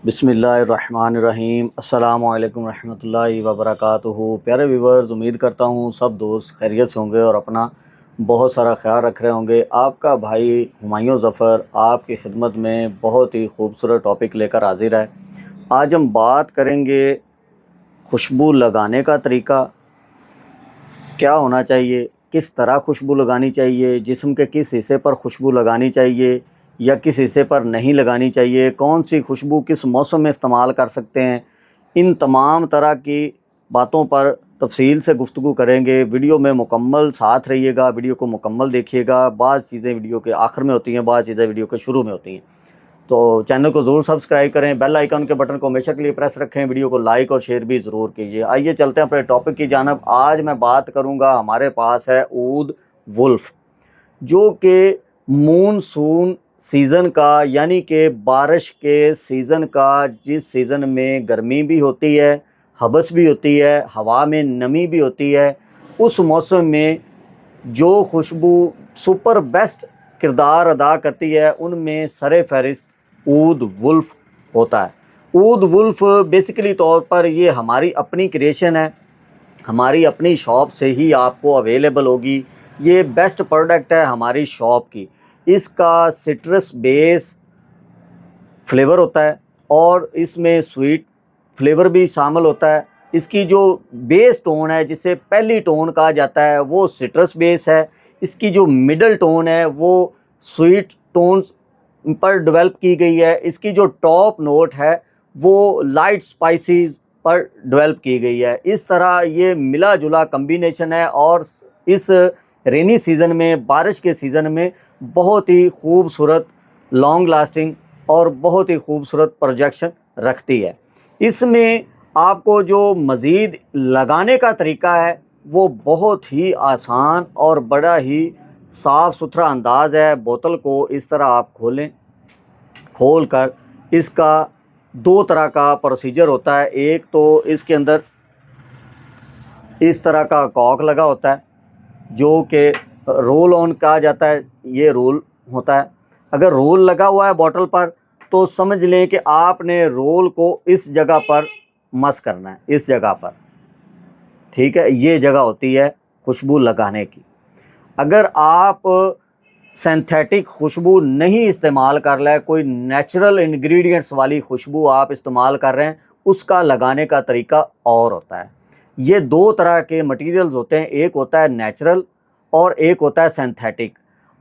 बिस्मिल्लाहिर्रहमानिर्रहीम अस्सलामुअलैकुम रहमतुल्लाहि व बरकातुहू। प्यारे व्यूवर्स, उम्मीद करता हूँ सब दोस्त खैरियत से होंगे और अपना बहुत सारा ख्याल रख रहे होंगे। आपका भाई हुमायूं ज़फ़र आपकी खिदमत में बहुत ही खूबसूरत टॉपिक लेकर हाजिर है। आज हम बात करेंगे खुशबू लगाने का तरीका, क्या होना चाहिए, किस तरह खुशबू लगानी चाहिए, जिस्म के किस हिस्से पर खुशबू लगानी चाहिए या किस हिस्से पर नहीं लगानी चाहिए, कौन सी खुशबू किस मौसम में इस्तेमाल कर सकते हैं। इन तमाम तरह की बातों पर तफसील से गुफ्तगू करेंगे। वीडियो में मुकम्मल साथ रहिएगा, वीडियो को मुकम्मल देखिएगा। बाज़ चीज़ें वीडियो के आखिर में होती हैं, बाज़ चीज़ें वीडियो के शुरू में होती हैं। तो चैनल को ज़रूर सब्सक्राइब करें, बेल आइकन के बटन को हमेशा के लिए प्रेस रखें, वीडियो को लाइक और शेयर भी ज़रूर कीजिए। आइए चलते हैं अपने टॉपिक की जानिब। आज मैं बात करूंगा, हमारे पास है ऊद वुल्फ, जो कि मूनसून सीज़न का यानी कि बारिश के सीज़न का, जिस सीज़न में गर्मी भी होती है, हबस भी होती है, हवा में नमी भी होती है, उस मौसम में जो खुशबू सुपर बेस्ट किरदार अदा करती है उनमें सरे फहरिस्त ऊद वुल्फ होता है। ऊद वुल्फ बेसिकली तौर पर ये हमारी अपनी क्रिएशन है, हमारी अपनी शॉप से ही आपको अवेलेबल होगी। ये बेस्ट प्रोडक्ट है हमारी शॉप की। इसका सिट्रस बेस फ्लेवर होता है और इसमें स्वीट फ्लेवर भी शामिल होता है। इसकी जो बेस टोन है, जिसे पहली टोन कहा जाता है, वो सिट्रस बेस है। इसकी जो मिडल टोन है वो स्वीट टोन पर डेवलप की गई है। इसकी जो टॉप नोट है वो लाइट स्पाइसीज पर डेवलप की गई है। इस तरह ये मिला जुला कम्बिनेशन है और इस रेनी सीज़न में, बारिश के सीज़न में बहुत ही खूबसूरत, लॉन्ग लास्टिंग और बहुत ही खूबसूरत प्रोजेक्शन रखती है। इसमें आपको जो मज़ीद लगाने का तरीका है वो बहुत ही आसान और बड़ा ही साफ़ सुथरा अंदाज़ है। बोतल को इस तरह आप खोल कर इसका दो तरह का प्रोसीजर होता है। एक तो इसके अंदर इस तरह का कॉक लगा होता है जो कि रोल ऑन कहा जाता है, ये रोल होता है। अगर रोल लगा हुआ है बॉटल पर तो समझ लें कि आपने रोल को इस जगह पर मस करना है, इस जगह पर, ठीक है। ये जगह होती है खुशबू लगाने की। अगर आप सिंथेटिक खुशबू नहीं इस्तेमाल कर रहे हैं, कोई नेचुरल इंग्रेडिएंट्स वाली खुशबू आप इस्तेमाल कर रहे हैं, उसका लगाने का तरीका और होता है। ये दो तरह के मटेरियल्स होते हैं, एक होता है नेचुरल और एक होता है सिंथेटिक।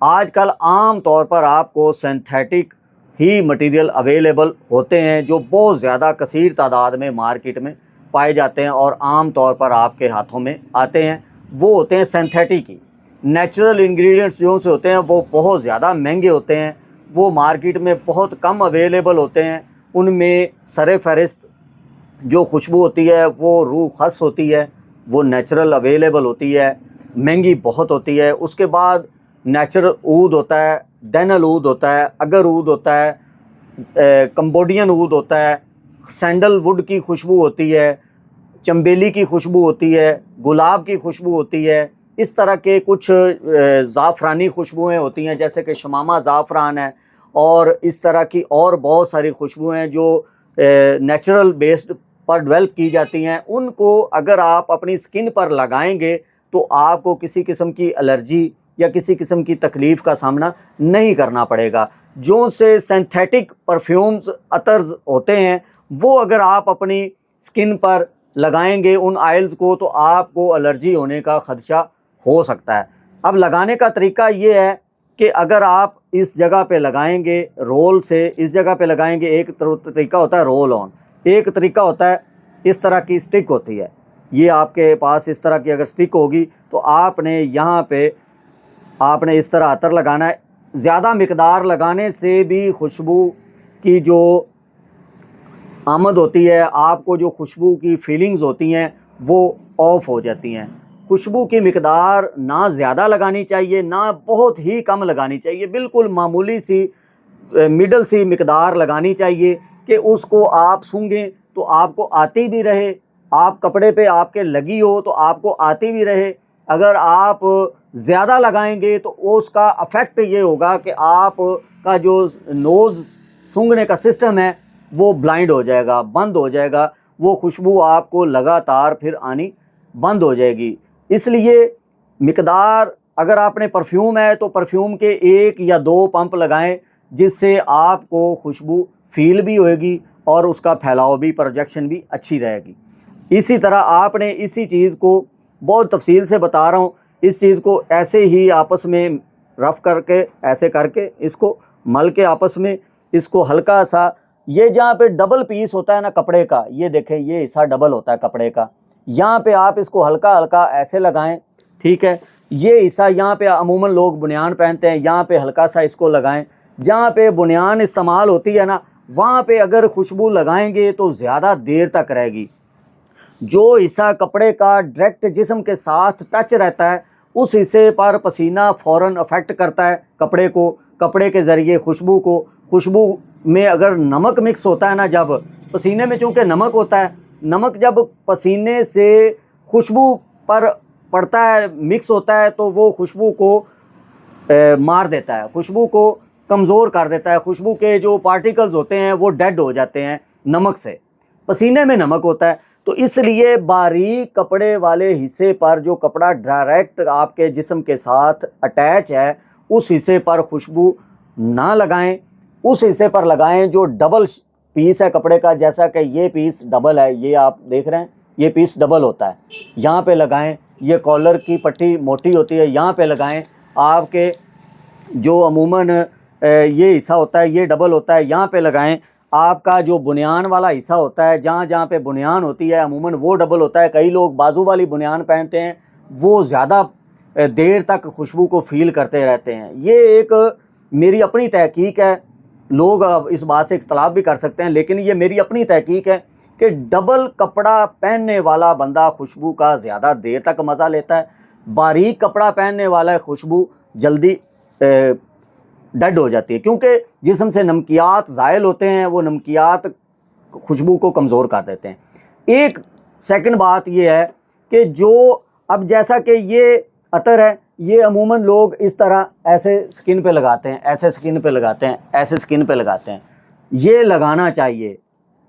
आजकल आम तौर पर आपको सिंथेटिक ही मटेरियल अवेलेबल होते हैं जो बहुत ज़्यादा कसीर तादाद में मार्केट में पाए जाते हैं और आम तौर पर आपके हाथों में आते हैं। वो होते हैं सिंथेटिक ही। नेचुरल इंग्रेडिएंट्स जो से होते हैं वो बहुत ज़्यादा महंगे होते हैं, वो मार्केट में बहुत कम अवेलेबल होते हैं। उनमें सरे फहरिस्त जो खुशबू होती है वो रूह खस होती है, वो नेचुरल अवेलेबल होती है, महंगी बहुत होती है। उसके बाद नेचुरल ऊद होता है, दैनल ऊद होता है, अगर ऊद होता है, कंबोडियन ऊद होता है, सैंडलवुड की खुशबू होती है, चंबेली की खुशबू होती है, गुलाब की खुशबू होती है। इस तरह के कुछ ज़ाफ़रानी खुशबुएँ होती हैं, जैसे कि शमामा ज़ाफ़रान है, और इस तरह की और बहुत सारी खुशबुएँ हैं जो नेचुरल बेस्ड पर डेवलप की जाती हैं। उनको अगर आप अपनी स्किन पर लगाएंगे तो आपको किसी किस्म की एलर्जी या किसी किस्म की तकलीफ़ का सामना नहीं करना पड़ेगा। जो से सिंथेटिक परफ्यूम्स, अतर्स होते हैं, वो अगर आप अपनी स्किन पर लगाएंगे उन आयल्स को, तो आपको एलर्जी होने का ख़दशा हो सकता है। अब लगाने का तरीका ये है कि अगर आप इस जगह पे लगाएंगे, रोल से इस जगह पे लगाएंगे, एक तरीका होता है रोल ऑन, एक तरीका होता है इस तरह की स्टिक होती है। ये आपके पास इस तरह की अगर स्टिक होगी तो आपने यहाँ पे आपने इस तरह अतर लगाना है। ज़्यादा मिकदार लगाने से भी खुशबू की जो आमद होती है, आपको जो खुशबू की फीलिंग्स होती हैं वो ऑफ हो जाती हैं। खुशबू की मिकदार ना ज़्यादा लगानी चाहिए, ना बहुत ही कम लगानी चाहिए, बिल्कुल मामूली सी मिडल सी मिकदार लगानी चाहिए कि उसको आप सूंघें तो आपको आती भी रहे, आप कपड़े पे आपके लगी हो तो आपको आती भी रहे। अगर आप ज़्यादा लगाएंगे तो उसका अफेक्ट ये होगा कि आप का जो नोज़ सूंघने का सिस्टम है वो ब्लाइंड हो जाएगा, बंद हो जाएगा, वो खुशबू आपको लगातार फिर आनी बंद हो जाएगी। इसलिए मिकदार, अगर आपने परफ्यूम है तो परफ्यूम के 1 या 2 पंप लगाएं, जिससे आपको खुशबू फील भी होएगी और उसका फैलाव भी, प्रोजेक्शन भी अच्छी रहेगी। इसी तरह आपने इसी चीज़ को बहुत तफसील से बता रहा हूँ, इस चीज़ को ऐसे ही आपस में रफ़ करके, ऐसे करके इसको मल के आपस में इसको हल्का सा, ये जहाँ पे डबल पीस होता है ना कपड़े का, ये देखें ये हिस्सा डबल होता है कपड़े का, यहाँ पे आप इसको हल्का हल्का ऐसे लगाएं, ठीक है। ये हिस्सा यहाँ पे अमूमन लोग बुनियान पहनते हैं, यहाँ पे हल्का सा इसको लगाएं। जहाँ पे बुनियान इस्तेमाल होती है ना, वहाँ पे अगर खुशबू लगाएंगे तो ज़्यादा देर तक रहेगी। जो हिस्सा कपड़े का डायरेक्ट जिस्म के साथ टच रहता है, उस हिस्से पर पसीना फ़ौरन अफेक्ट करता है कपड़े को, कपड़े के ज़रिए खुशबू को। खुशबू में अगर नमक मिक्स होता है ना, जब पसीने में चूँकि नमक होता है, नमक जब पसीने से खुशबू पर पड़ता है, मिक्स होता है, तो वो खुशबू को मार देता है, खुशबू को कमज़ोर कर देता है। खुशबू के जो पार्टिकल्स होते हैं वो डेड हो जाते हैं नमक से, पसीने में नमक होता है। तो इसलिए बारीक कपड़े वाले हिस्से पर, जो कपड़ा डायरेक्ट आपके जिस्म के साथ अटैच है, उस हिस्से पर खुशबू ना लगाएं, उस हिस्से पर लगाएं जो डबल पीस है कपड़े का। जैसा कि ये पीस डबल है, ये आप देख रहे हैं, ये पीस डबल होता है, यहाँ पे लगाएं। ये कॉलर की पट्टी मोटी होती है, यहाँ पे लगाएं। आपके जो अमूमन ये हिस्सा होता है ये डबल होता है, यहाँ पे लगाएं। आपका जो बुनियान वाला हिस्सा होता है, जहाँ जहाँ पे बुनियान होती है अमूमन, वो डबल होता है। कई लोग बाजू वाली बुनियान पहनते हैं, वो ज़्यादा देर तक खुशबू को फील करते रहते हैं। ये एक मेरी अपनी तहकीक है, लोग अब इस बात से इख्तलाफ भी कर सकते हैं, लेकिन ये मेरी अपनी तहकीक है कि डबल कपड़ा पहनने वाला बंदा खुशबू का ज़्यादा देर तक मज़ा लेता है। बारीक कपड़ा पहनने वाला खुशबू जल्दी डेड हो जाती है, क्योंकि जिस्म से नमकियात ज़ायल होते हैं, वो नमकियात खुशबू को कमज़ोर कर देते हैं। एक सेकंड बात ये है कि जो अब जैसा कि ये अतर है, ये अमूमन लोग इस तरह ऐसे स्किन पे लगाते हैं, ऐसे स्किन पे लगाते हैं, ऐसे स्किन पे लगाते हैं। ये लगाना चाहिए,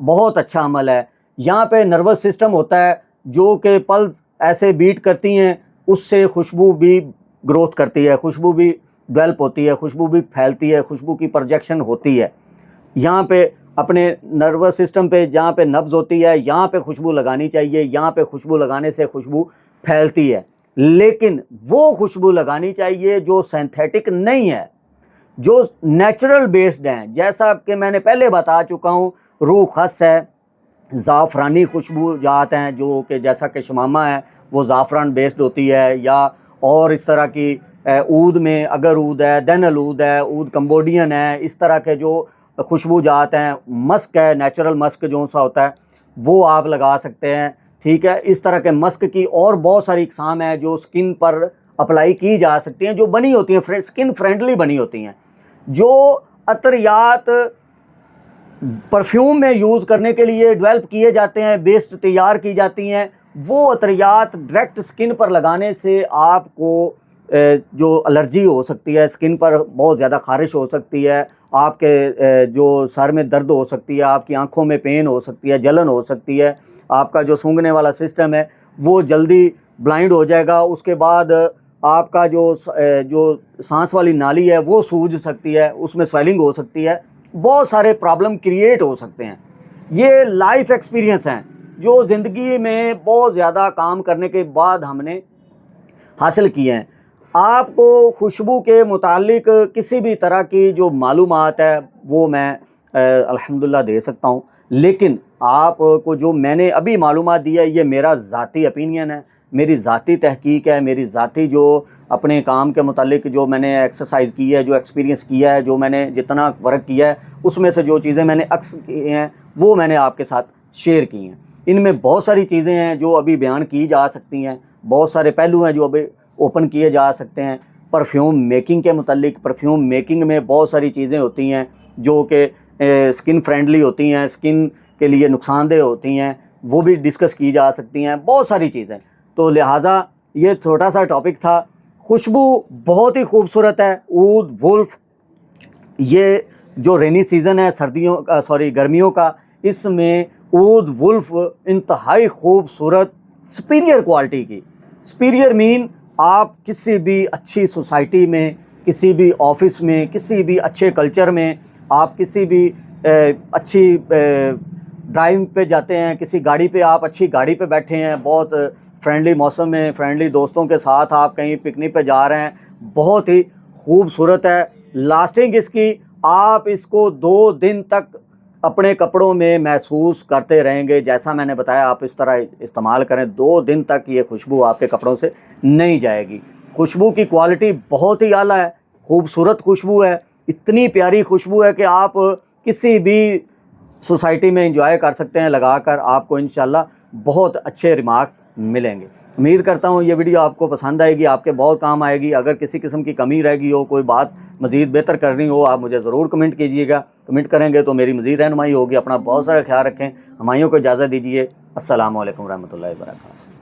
बहुत अच्छा अमल है। यहाँ पे नर्वस सिस्टम होता है जो कि पल्स ऐसे बीट करती हैं, उससे खुशबू भी ग्रोथ करती है, खुशबू भी डेवलप होती है, खुशबू भी फैलती है, खुशबू की प्रोजेक्शन होती है। यहाँ पे अपने नर्वस सिस्टम पे जहाँ पे नब्ज़ होती है, यहाँ पे खुशबू लगानी चाहिए। यहाँ पे खुशबू लगाने से खुशबू फैलती है, लेकिन वो खुशबू लगानी चाहिए जो सिंथेटिक नहीं है, जो नेचुरल बेस्ड हैं। जैसा कि मैंने पहले बता चुका हूँ, रूह खस है, ज़ाफ़रानी खुशबू जात हैं, जो कि जैसा कि शमामा है वो ज़ाफ़रान बेस्ड होती है, या और इस तरह की ऊद में अगर ऊद है, देनल ऊद है, ऊद कंबोडियन है, इस तरह के जो खुशबू जात हैं। मस्क है, नेचुरल मस्क जो सा होता है वो आप लगा सकते हैं, ठीक है। इस तरह के मस्क की और बहुत सारी इकसाम है जो स्किन पर अप्लाई की जा सकती हैं, जो बनी होती हैं, स्किन फ्रेंडली बनी होती हैं। जो अतरियात परफ्यूम में यूज़ करने के लिए डेवलप किए जाते हैं, बेस्ड तैयार की जाती हैं, वो अतरियात डायरेक्ट स्किन पर लगाने से आपको जो एलर्जी हो सकती है, स्किन पर बहुत ज़्यादा ख़ारिश हो सकती है, आपके जो सर में दर्द हो सकती है, आपकी आंखों में पेन हो सकती है, जलन हो सकती है, आपका जो सूंघने वाला सिस्टम है वो जल्दी ब्लाइंड हो जाएगा। उसके बाद आपका जो सांस वाली नाली है वो सूज सकती है, उसमें स्वेलिंग हो सकती है, बहुत सारे प्रॉब्लम क्रिएट हो सकते हैं। ये लाइफ एक्सपीरियंस हैं जो ज़िंदगी में बहुत ज़्यादा काम करने के बाद हमने हासिल किए हैं। आपको खुशबू के मुतालिक किसी भी तरह की जो मालूमात है वो मैं अल्हम्दुलिल्लाह दे सकता हूँ, लेकिन आपको जो मैंने अभी मालूमात दी है ये मेरा ज़ाती ओपिनियन है, मेरी ज़ाती तहकीक है, मेरी ज़ाती जो अपने काम के मुतालिक जो मैंने एक्सरसाइज की है, जो एक्सपीरियंस किया है, जो मैंने जितना वर्क किया है, उसमें से जो चीज़ें मैंने अक्स की हैं वो मैंने आपके साथ शेयर की हैं। इनमें बहुत सारी चीज़ें हैं जो अभी बयान की जा सकती हैं, बहुत सारे पहलू हैं जो अभी ओपन किए जा सकते हैं। परफ्यूम मेकिंग के मुतालिक, परफ्यूम मेकिंग में बहुत सारी चीज़ें होती हैं जो कि स्किन फ्रेंडली होती हैं, स्किन के लिए नुकसानदेह होती हैं, वो भी डिस्कस की जा सकती हैं, बहुत सारी चीज़ें। तो लिहाजा ये छोटा सा टॉपिक था। खुशबू बहुत ही खूबसूरत है। ऊद वुल्फ ये जो रेनी सीज़न है सर्दियों का गर्मियों का, इसमें ऊद वुल्फ इंतहाई खूबसूरत सुपीरियर क्वालिटी की, सुपीरियर मीन आप किसी भी अच्छी सोसाइटी में, किसी भी ऑफिस में, किसी भी अच्छे कल्चर में, आप किसी भी अच्छी ड्राइव पे जाते हैं, किसी गाड़ी पे आप अच्छी गाड़ी पे बैठे हैं, बहुत फ्रेंडली मौसम में फ्रेंडली दोस्तों के साथ आप कहीं पिकनिक पे जा रहे हैं, बहुत ही खूबसूरत है। लास्टिंग इसकी, आप इसको 2 दिन तक अपने कपड़ों में महसूस करते रहेंगे। जैसा मैंने बताया आप इस तरह इस्तेमाल करें, 2 दिन तक ये खुशबू आपके कपड़ों से नहीं जाएगी। खुशबू की क्वालिटी बहुत ही आला है, खूबसूरत खुशबू है, इतनी प्यारी खुशबू है कि आप किसी भी सोसाइटी में एंजॉय कर सकते हैं लगाकर, आपको इंशाल्लाह बहुत अच्छे रिमार्क्स मिलेंगे। उम्मीद करता हूँ ये वीडियो आपको पसंद आएगी, आपके बहुत काम आएगी। अगर किसी किस्म की कमी रह गई हो, कोई बात मज़ीद बेहतर करनी हो, आप मुझे ज़रूर कमेंट कीजिएगा। कमेंट करेंगे तो मेरी मज़ीद रहनुमाई होगी। अपना बहुत सारा ख्याल रखें, हमायों को इजाज़त दीजिए। अस्सलामु अलैकुम रहमतुल्लाहि व बरकातहू।